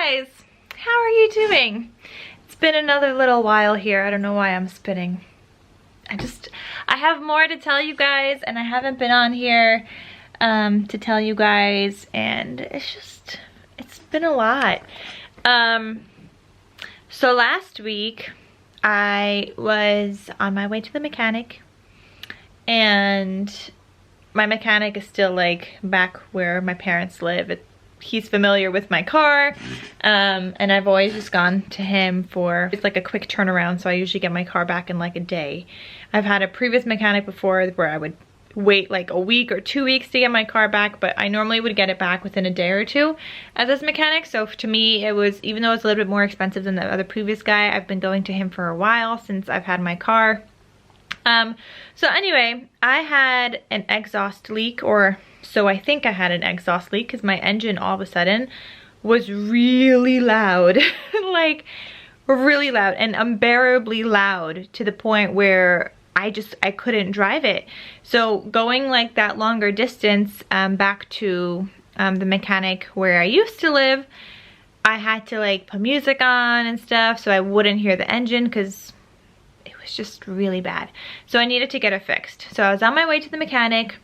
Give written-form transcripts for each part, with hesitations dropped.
guys, how are you doing? It's been another little while here. I don't know why I'm spinning. I have more to tell you guys, and I haven't been on here to tell you guys, and it's been a lot. So last week I was on my way to the mechanic, and my mechanic is still like back where my parents live. He's familiar with my car, and I've always just gone to him for, it's like a quick turnaround, so I usually get my car back in like a day. I've had a previous mechanic before where I would wait like a week or 2 weeks to get my car back, but I normally would get it back within a day or two at this mechanic. So to me, it was, even though it's a little bit more expensive than the other previous guy, I've been going to him for a while since I've had my car. So anyway, I had an exhaust leak, or so I think I had an exhaust leak, because my engine all of a sudden was really loud. Like really loud and unbearably loud, to the point where I couldn't drive it. So going like that longer distance back to the mechanic where I used to live, I had to like put music on and stuff so I wouldn't hear the engine, because it was just really bad. So I needed to get it fixed. So I was on my way to the mechanic.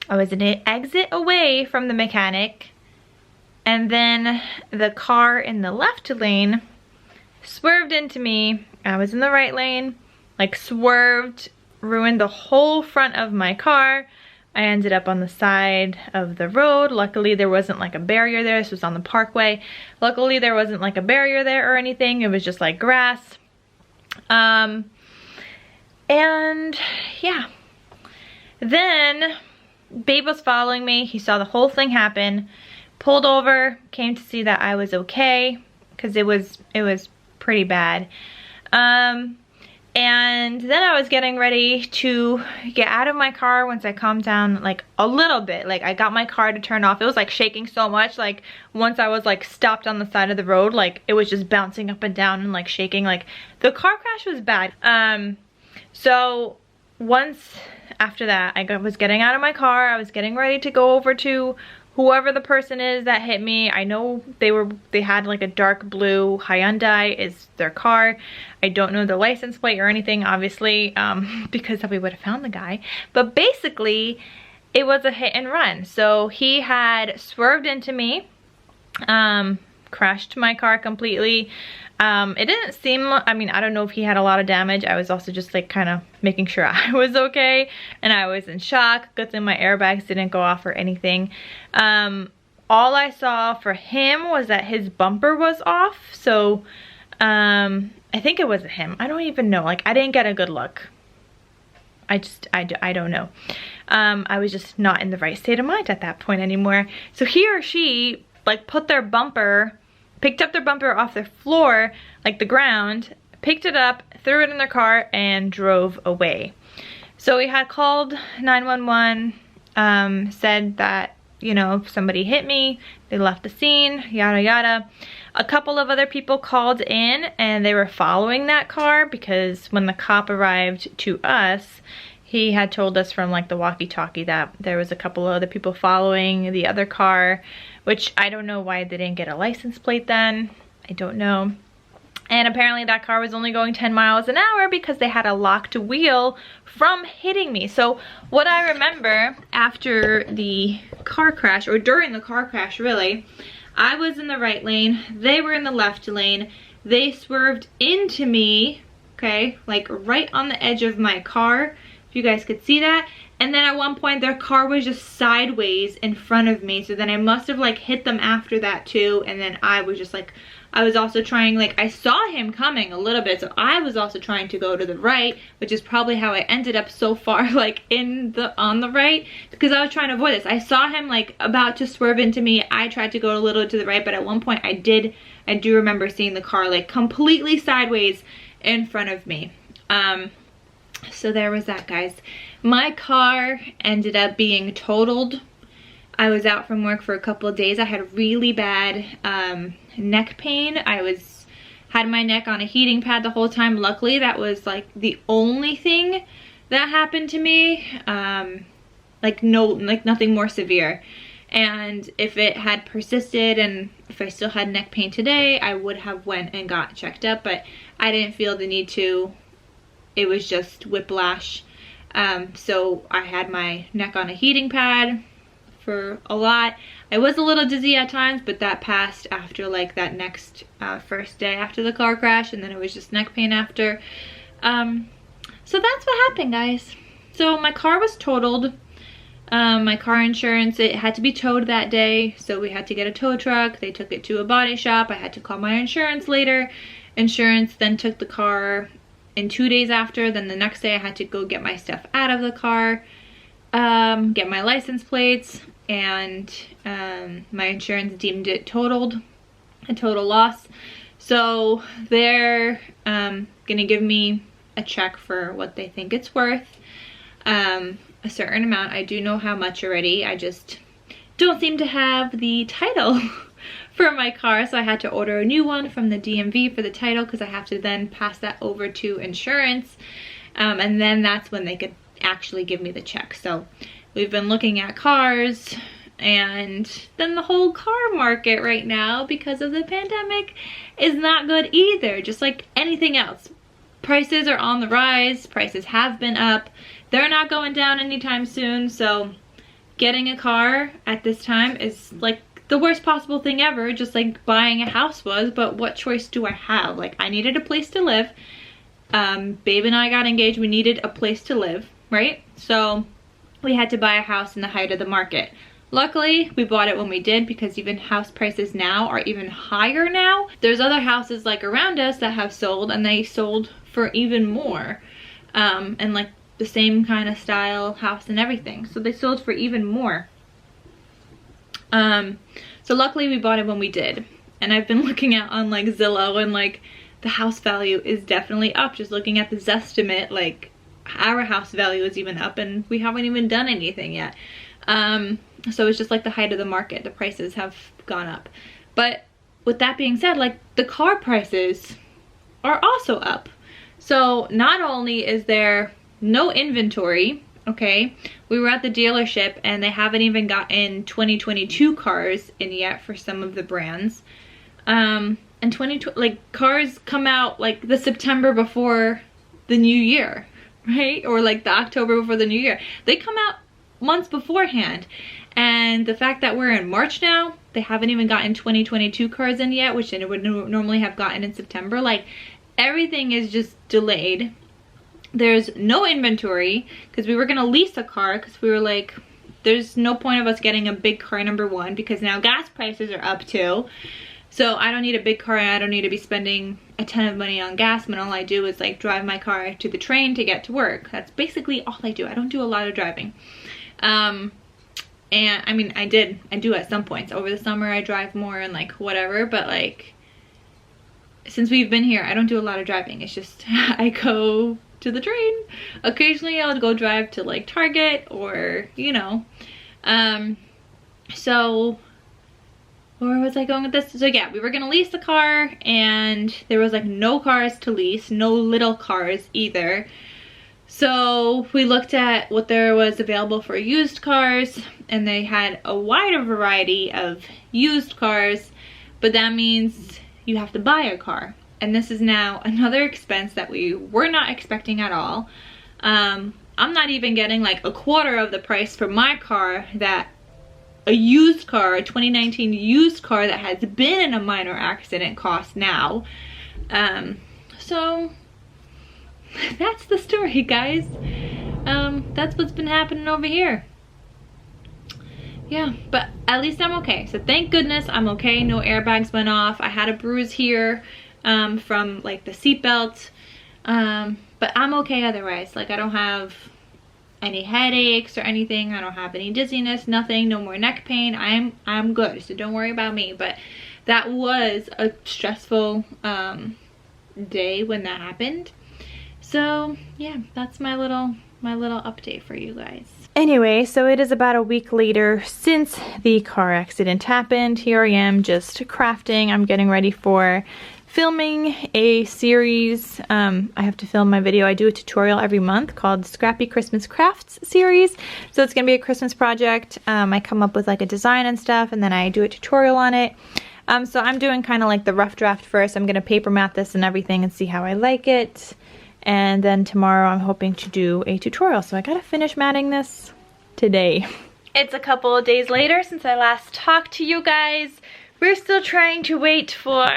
I was an exit away from the mechanic, and then the car in the left lane swerved into me. I was in the right lane, like swerved, ruined the whole front of my car. I ended up on the side of the road. Luckily there wasn't like a barrier there. This was on the parkway. Luckily there wasn't like a barrier there or anything. It was just like grass. And yeah, then Babe was following me. He saw the whole thing happen, pulled over, came to see that I was okay, because it was pretty bad. And then I was getting ready to get out of my car once I calmed down like a little bit. Like I got my car to turn off. It was like shaking so much, like once I was like stopped on the side of the road, like it was just bouncing up and down and like shaking. Like the car crash was bad. So once after that, I was getting out of my car. I was getting ready to go over to whoever the person is that hit me. I know they had like a dark blue Hyundai is their car. I don't know the license plate or anything, obviously, because we would have found the guy. But basically, it was a hit and run. So he had swerved into me, crashed my car completely. It didn't seem, I mean, I don't know if he had a lot of damage. I was also just like kind of making sure I was okay, and I was in shock. Good thing my airbags didn't go off or anything. All I saw for him was that his bumper was off. So I think it was him. I don't even know. Like I didn't get a good look. I don't know. I was just not in the right state of mind at that point anymore. So he or she like picked up their bumper off their floor, like the ground, picked it up, threw it in their car, and drove away. So we had called 911, said that, you know, somebody hit me, they left the scene, yada yada. A couple of other people called in, and they were following that car, because when the cop arrived to us, he had told us from like the walkie-talkie that there was a couple of other people following the other car, which I don't know why they didn't get a license plate then. I don't know. And apparently that car was only going 10 miles an hour because they had a locked wheel from hitting me. So what I remember after the car crash, or during the car crash really, I was in the right lane, they were in the left lane, they swerved into me, okay, like right on the edge of my car, if you guys could see that. And then at one point their car was just sideways in front of me, so then I must have like hit them after that too. And then I was just like, I was also trying, like I saw him coming a little bit, so I was also trying to go to the right, which is probably how I ended up so far like on the right, because I was trying to avoid this. I saw him like about to swerve into me. I tried to go a little to the right, but at one point I do remember seeing the car like completely sideways in front of me. So there was that, guys. My car ended up being totaled. I was out from work for a couple of days. I had really bad neck pain. Had my neck on a heating pad the whole time. Luckily, that was like the only thing that happened to me. Like nothing more severe. And if it had persisted and if I still had neck pain today, I would have went and got checked up, but I didn't feel the need to. It was just whiplash. So I had my neck on a heating pad for a lot. I was a little dizzy at times, but that passed after like that next first day after the car crash, and then it was just neck pain after. So that's what happened, guys. So my car was totaled. My car insurance, it had to be towed that day, so we had to get a tow truck. They took it to a body shop. I had to call my insurance later. Insurance then took the car in 2 days after. Then the next day I had to go get my stuff out of the car, get my license plates, and my insurance deemed it totaled, a total loss. So they're gonna give me a check for what they think it's worth, a certain amount. I do know how much already. I just don't seem to have the title for my car, so I had to order a new one from the DMV for the title, because I have to then pass that over to insurance, and then that's when they could actually give me the check. So we've been looking at cars, and then the whole car market right now, because of the pandemic, is not good either. Just like anything else, prices are on the rise. Prices have been up. They're not going down anytime soon, so getting a car at this time is like the worst possible thing ever, just like buying a house was. But what choice do I have? Like, I needed a place to live. Babe and I got engaged. We needed a place to live, right? So we had to buy a house in the height of the market. Luckily, we bought it when we did, because even house prices now are even higher now. There's other houses like around us that have sold, and they sold for even more. And like the same kind of style house and everything. So they sold for even more. So luckily we bought it when we did. And I've been looking at on like Zillow, and like the house value is definitely up. Just looking at the Zestimate, like our house value is even up, and we haven't even done anything yet. So it's just like the height of the market. The prices have gone up. But with that being said, like the car prices are also up. So not only is there no inventory, okay, we were at the dealership and they haven't even gotten 2022 cars in yet for some of the brands. And like cars come out like the September before the new year, right? Or like the October before the new year. They come out months beforehand. And the fact that we're in March now, they haven't even gotten 2022 cars in yet, which they would normally have gotten in September. Like, everything is just delayed. There's no inventory, because we were gonna lease a car, because we were like, there's no point of us getting a big car, number one, because now gas prices are up too. So I don't need a big car, and I don't need to be spending a ton of money on gas when all I do is like drive my car to the train to get to work. That's basically all I do. I don't do a lot of driving. And I mean, I do at some points. Over the summer I drive more and like whatever, but like since we've been here, I don't do a lot of driving. It's just I go to the train. Occasionally I'll go drive to like Target, or you know. So where was I going with this? So yeah, we were gonna lease the car, and there was like no cars to lease, no little cars either. So we looked at what there was available for used cars, and they had a wider variety of used cars, but that means you have to buy a car. And this is now another expense that we were not expecting at all. I'm not even getting like a quarter of the price for my car that a used car, a 2019 used car that has been in a minor accident costs now. So that's the story, guys. That's what's been happening over here. Yeah, but at least I'm okay. So thank goodness I'm okay. No airbags went off. I had a bruise here from like the seatbelt, but I'm okay otherwise. Like, I don't have any headaches or anything. I don't have any dizziness, nothing, no more neck pain. I'm good, so don't worry about me. But that was a stressful day when that happened. So yeah, that's my little update for you guys. Anyway, so it is about a week later since the car accident happened. Here I am just crafting. I'm getting ready for filming a series. I have to film my video. I do a tutorial every month called Scrappy Christmas Crafts series. So it's gonna be a Christmas project. I come up with like a design and stuff, and then I do a tutorial on it. So I'm doing kind of like the rough draft first. I'm gonna paper mat this and everything and see how I like it. And then tomorrow I'm hoping to do a tutorial. So I gotta finish matting this today. It's a couple of days later since I last talked to you guys. We're still trying to wait for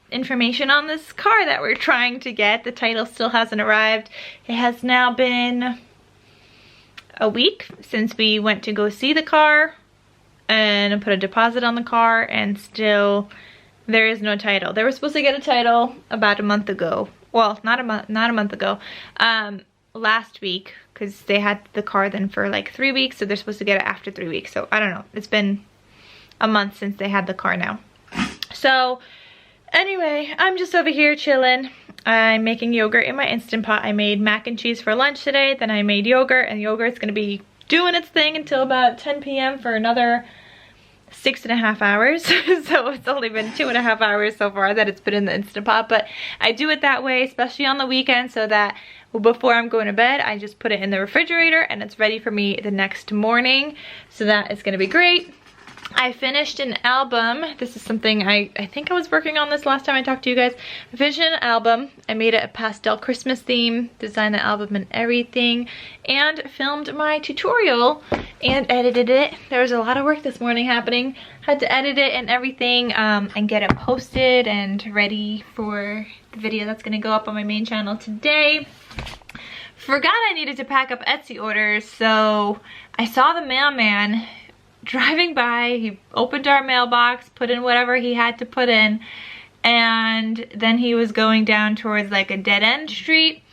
information on this car that we're trying to get. The title still hasn't arrived. It has now been a week since we went to go see the car and put a deposit on the car, and still there is no title. They were supposed to get a title about a month ago. Well, not a month ago. Last week, because they had the car then for like 3 weeks, so they're supposed to get it after 3 weeks. So I don't know. It's been a month since they had the car now. So anyway, I'm just over here chilling. I'm making yogurt in my Instant Pot. I made mac and cheese for lunch today. Then I made yogurt, and yogurt's gonna be doing its thing until about 10 p.m. for another 6.5 hours. So it's only been 2.5 hours so far that it's been in the Instant Pot. But I do it that way, especially on the weekend, so that before I'm going to bed, I just put it in the refrigerator and it's ready for me the next morning. So that is gonna be great. I finished an album. This is something I think I was working on this last time I talked to you guys. I finished an album. I made it a pastel Christmas theme, designed the album and everything, and filmed my tutorial and edited it. There was a lot of work this morning happening. Had to edit it and everything, and get it posted and ready for the video that's gonna go up on my main channel today. Forgot I needed to pack up Etsy orders, so I saw the mailman driving by. He opened our mailbox, put in whatever he had to put in, and then he was going down towards like a dead-end street,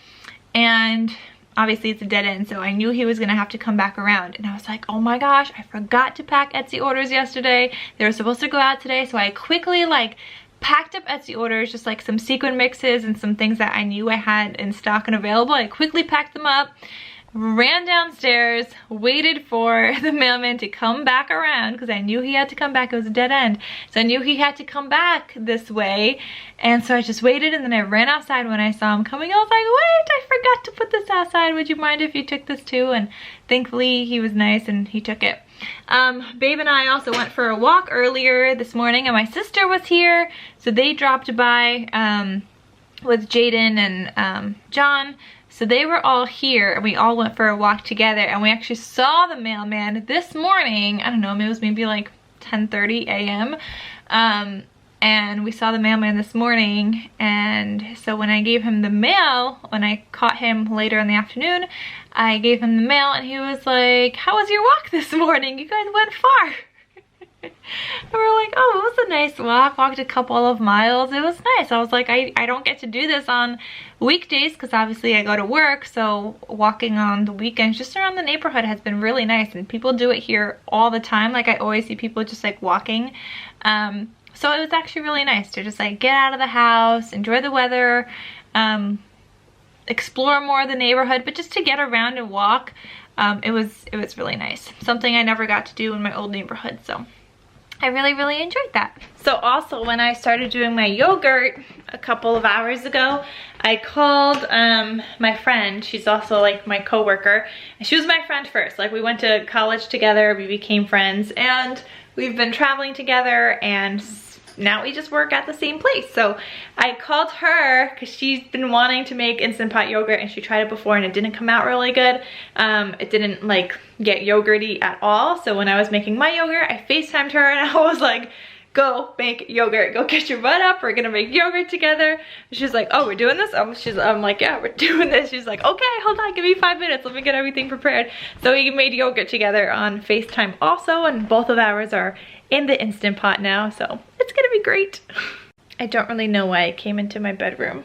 and obviously it's a dead end, so I knew he was gonna have to come back around. And I was like, oh my gosh, I forgot to pack Etsy orders yesterday. They were supposed to go out today, so I quickly like packed up Etsy orders, just like some sequin mixes and some things that I knew I had in stock and available. I quickly packed them up, ran downstairs, waited for the mailman to come back around because I knew he had to come back. It was a dead end, so I knew he had to come back this way, and so I just waited, and then I ran outside when I saw him coming. I was like, wait, I forgot to put this outside. Would you mind if you took this too? And thankfully he was nice and he took it. Babe and I also went for a walk earlier this morning, and my sister was here, so they dropped by with Jaden and John. So they were all here, and we all went for a walk together, and we actually saw the mailman this morning. I don't know, it was maybe like 10:30 a.m. And we saw the mailman this morning, and so when I gave him the mail, when I caught him later in the afternoon, I gave him the mail, and he was like, how was your walk this morning? You guys went far. And we're like, oh, it was a nice walk. Walked a couple of miles. It was nice. I was like, I don't get to do this on weekdays because obviously I go to work. So walking on the weekends just around the neighborhood has been really nice. And people do it here all the time. Like I always see people just like walking. So it was actually really nice to just like get out of the house, enjoy the weather, explore more of the neighborhood, but just to get around and walk. It was really nice. Something I never got to do in my old neighborhood. So I really enjoyed that. So also when I started doing my yogurt a couple of hours ago, I called my friend. She's also like my coworker. And she was my friend first. Like we went to college together, we became friends, and we've been traveling together, and now we just work at the same place. So I called her because she's been wanting to make Instant Pot yogurt, and she tried it before and it didn't come out really good. It didn't like get yogurty at all. So when I was making my yogurt, I FaceTimed her and I was like, go make yogurt, go get your butt up, we're gonna make yogurt together. She's like, oh, we're doing this? I'm like, yeah, we're doing this. She's like, okay, hold on, give me 5 minutes, let me get everything prepared. So we made yogurt together on FaceTime also, and both of ours are in the Instant Pot now, so it's gonna be great. I don't really know why I came into my bedroom.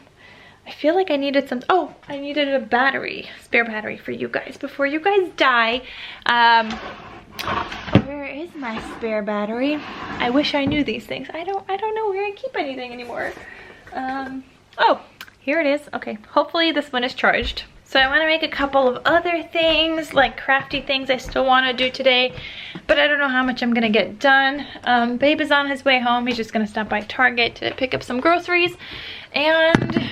I feel like I needed some, oh, I needed a battery, spare battery for you guys before you guys die. Where is my spare battery? I wish I knew these things. I don't know where I keep anything anymore. Oh, here it is. Okay, hopefully this one is charged. So I want to make a couple of other things, like crafty things I still want to do today, but I don't know how much I'm going to get done. Babe is on his way home. He's just going to stop by Target to pick up some groceries. And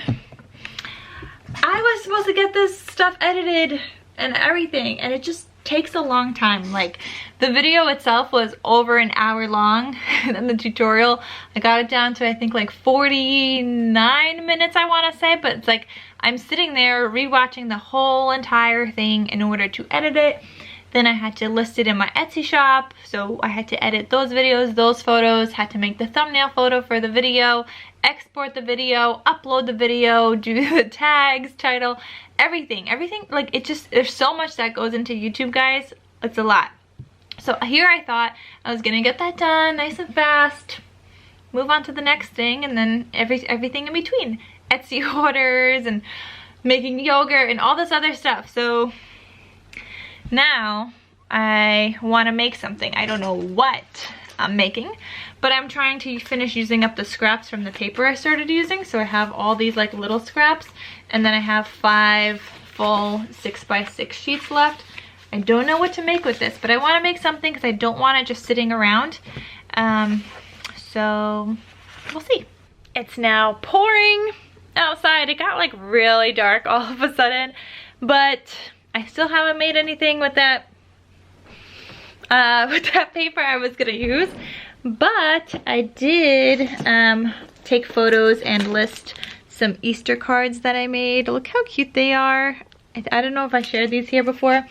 I was supposed to get this stuff edited and everything, and it just takes a long time. Like, the video itself was over an hour long, and then the tutorial, I got it down to I think like 49 minutes, I want to say, but it's like I'm sitting there rewatching the whole entire thing in order to edit it. Then I had to list it in my Etsy shop, so I had to edit those videos, those photos, had to make the thumbnail photo for the video, export the video, upload the video, do the tags, title, everything, like it just, there's so much that goes into YouTube, guys. It's a lot. So here I thought I was gonna get that done nice and fast, move on to the next thing, and then everything in between. Etsy orders and making yogurt and all this other stuff. So now I want to make something. I don't know what I'm making, but I'm trying to finish using up the scraps from the paper I started using. So I have all these like little scraps, and then I have 5 full 6x6 sheets left. I don't know what to make with this, but I want to make something because I don't want it just sitting around. So we'll see. It's now pouring outside. It got like really dark all of a sudden, but I still haven't made anything with that paper I was gonna use. But I did take photos and list some Easter cards that I made. Look how cute they are. I don't know if I shared these here before,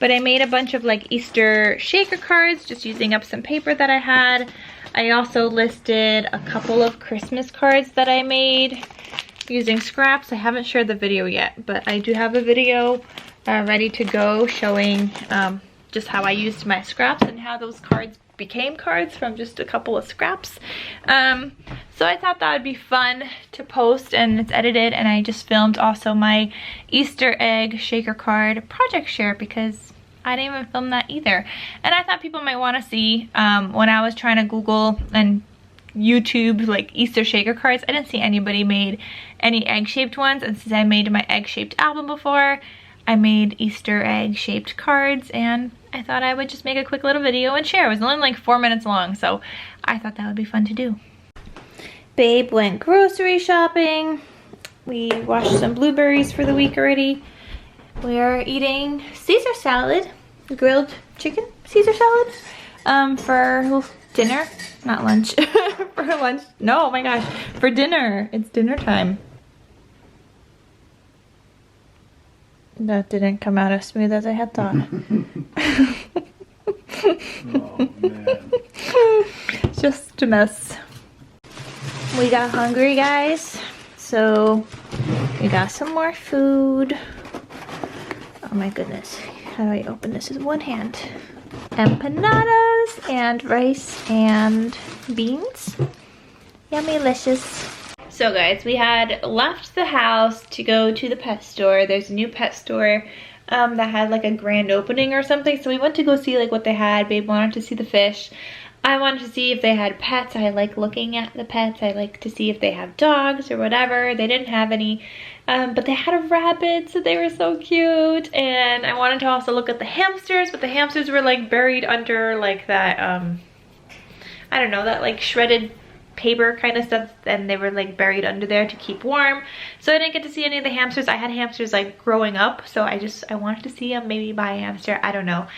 but I made a bunch of like Easter shaker cards just using up some paper that I had. I also listed a couple of Christmas cards that I made using scraps. I haven't shared the video yet, but I do have a video ready to go showing just how I used my scraps and how those cards became cards from just a couple of scraps. So I thought that would be fun to post, and it's edited, and I just filmed also my Easter egg shaker card project share because I didn't even film that either. And I thought people might want to see when I was trying to Google and YouTube like Easter shaker cards, I didn't see anybody made any egg-shaped ones, and since I made my egg-shaped album before, I made Easter egg-shaped cards, and I thought I would just make a quick little video and share. It was only like 4 minutes long, so I thought that would be fun to do. Babe went grocery shopping. We washed some blueberries for the week already. We are eating Caesar salad, grilled chicken Caesar salad, for dinner, not lunch. For lunch, no, oh my gosh, for dinner. It's dinner time. That didn't come out as smooth as I had thought. Oh, man. Just a mess. We got hungry, guys, so we got some more food. Oh my goodness, how do I open this with one hand? Empanadas and rice and beans. Yummy-licious. So guys, we had left the house to go to the pet store. There's a new pet store that had like a grand opening or something. So we went to go see like what they had. Babe wanted to see the fish. I wanted to see if they had pets. I like looking at the pets. I like to see if they have dogs or whatever. They didn't have any, but they had a rabbit, so they were so cute. And I wanted to also look at the hamsters, but the hamsters were like buried under like that, I don't know, that like shredded paper kind of stuff, and they were like buried under there to keep warm. So I didn't get to see any of the hamsters. I had hamsters like growing up, so I wanted to see them, maybe buy a hamster, I don't know.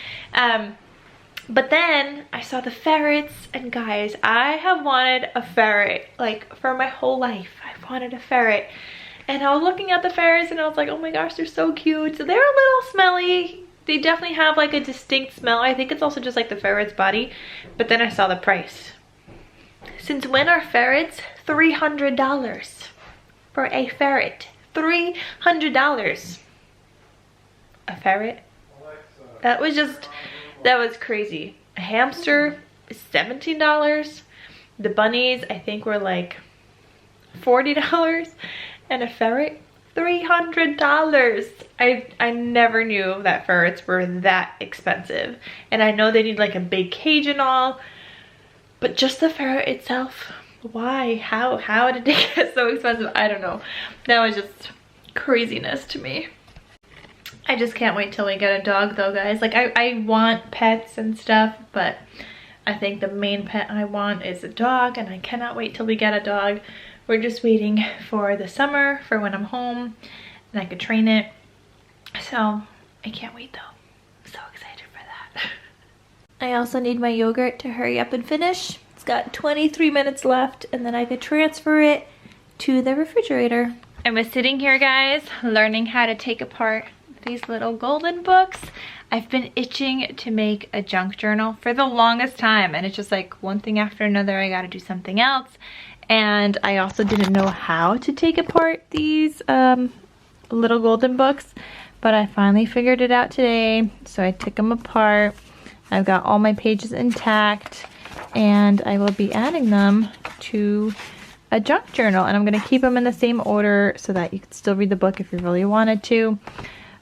But then I saw the ferrets, and guys, I have wanted a ferret like for my whole life. I've wanted a ferret, and I was looking at the ferrets and I was like, oh my gosh, they're so cute. So they're a little smelly. They definitely have like a distinct smell. I think it's also just like the ferret's body. But then I saw the price. Since when are ferrets $300 for a ferret? $300 a ferret? That was crazy. A hamster is $17. The bunnies I think were like $40, and a ferret $300. I never knew that ferrets were that expensive, and I know they need like a big cage and all, but just the ferret itself, why? How did it get so expensive? I don't know. That was just craziness to me. I just can't wait till we get a dog though, guys. Like I want pets and stuff, but I think the main pet I want is a dog, and I cannot wait till we get a dog. We're just waiting for the summer for when I'm home and I could train it. So I can't wait though. I'm so excited for that. I also need my yogurt to hurry up and finish. It's got 23 minutes left, and then I could transfer it to the refrigerator. I was sitting here, guys, learning how to take apart these little golden books. I've been itching to make a junk journal for the longest time, and it's just like one thing after another. I gotta do something else. And I also didn't know how to take apart these little golden books, but I finally figured it out today. So I took them apart. I've got all my pages intact, and I will be adding them to a junk journal, and I'm going to keep them in the same order so that you can still read the book if you really wanted to.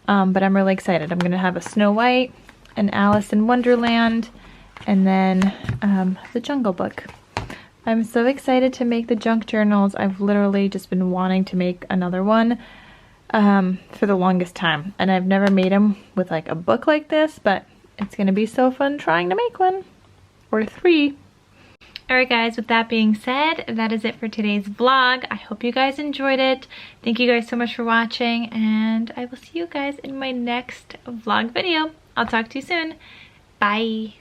But I'm really excited. I'm going to have a Snow White, an Alice in Wonderland, and then the Jungle Book. I'm so excited to make the junk journals. I've literally just been wanting to make another one for the longest time, and I've never made them with like a book like this, but it's going to be so fun trying to make one, or 3. Alright guys, with that being said, that is it for today's vlog. I hope you guys enjoyed it. Thank you guys so much for watching, and I will see you guys in my next vlog video. I'll talk to you soon. Bye!